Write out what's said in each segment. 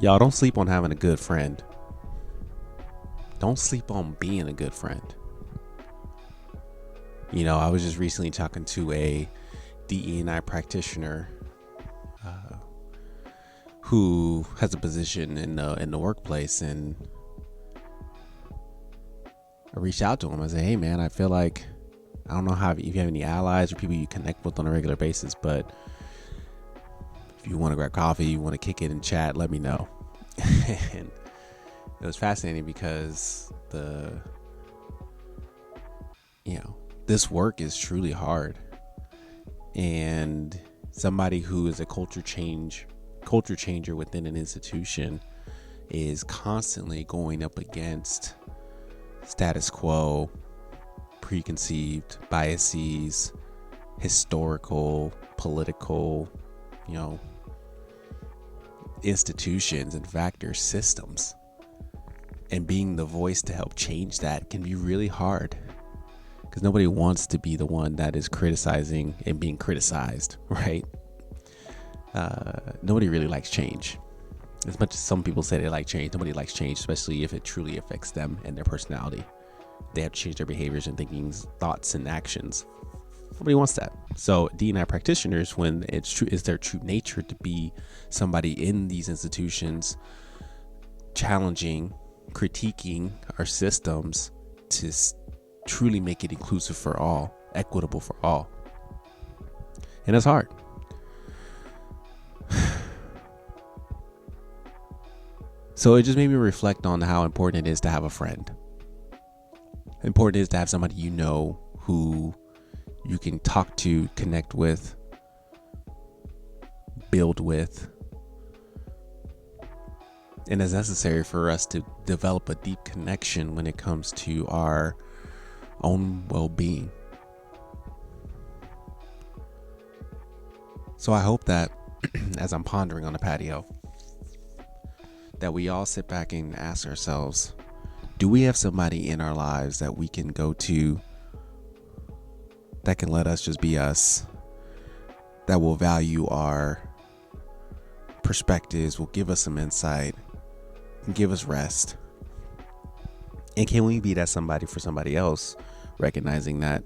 Y'all don't sleep on having a good friend. Don't sleep on being a good friend. You know, I was just recently talking to a DE&I practitioner who has a position in the workplace, and I reached out to him. I said, "Hey, man, I feel like I don't know if you have any allies or people you connect with on a regular basis, but if you want to grab coffee, you want to kick it and chat, let me know." And it was fascinating because this work is truly hard, and somebody who is a culture changer within an institution is constantly going up against status quo, preconceived biases, historical, political, institutions and factors, systems. And being the voice to help change that can be really hard, because nobody wants to be the one that is criticizing and being criticized, right? Nobody really likes change. As much as some people say they like change, nobody likes change, especially if it truly affects them and their personality. They have to change their behaviors and thinkings, thoughts and actions. Nobody wants that. So D&I practitioners, when it's their true nature to be somebody in these institutions, challenging, critiquing our systems to truly make it inclusive for all, equitable for all. And it's hard. So it just made me reflect on how important it is to have a friend. Important it is to have somebody who you can talk to, connect with, build with. And it's necessary for us to develop a deep connection when it comes to our own well-being. So I hope that as I'm pondering on the patio, that we all sit back and ask ourselves, do we have somebody in our lives that we can go to that can let us just be us, that will value our perspectives, will give us some insight, and give us rest? And can we be that somebody for somebody else, recognizing that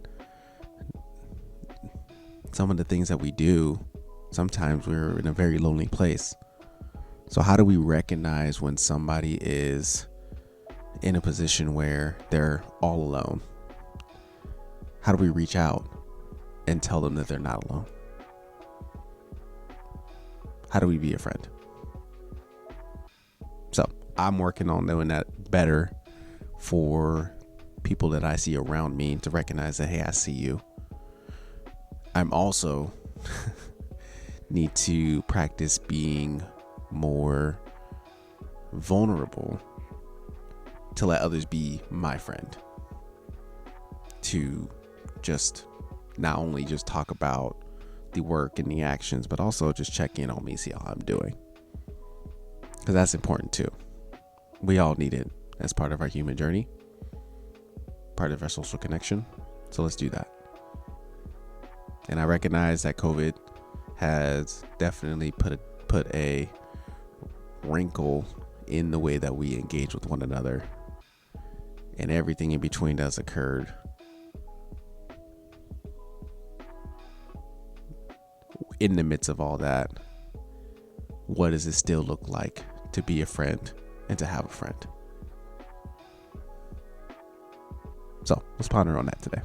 some of the things that we do, sometimes we're in a very lonely place. So how do we recognize when somebody is in a position where they're all alone? How do we reach out and tell them that they're not alone? How do we be a friend? So I'm working on doing that better for people that I see around me, to recognize that, hey, I see you. I'm also need to practice being more vulnerable to let others be my friend, to just not only just talk about the work and the actions, but also just check in on me, see how I'm doing, because that's important too. We all need it as part of our human journey, part of our social connection. So let's do that. And I recognize that COVID has definitely put a wrinkle in the way that we engage with one another, and everything in between that's occurred. In the midst of all that, what does it still look like to be a friend and to have a friend? So let's ponder on that today.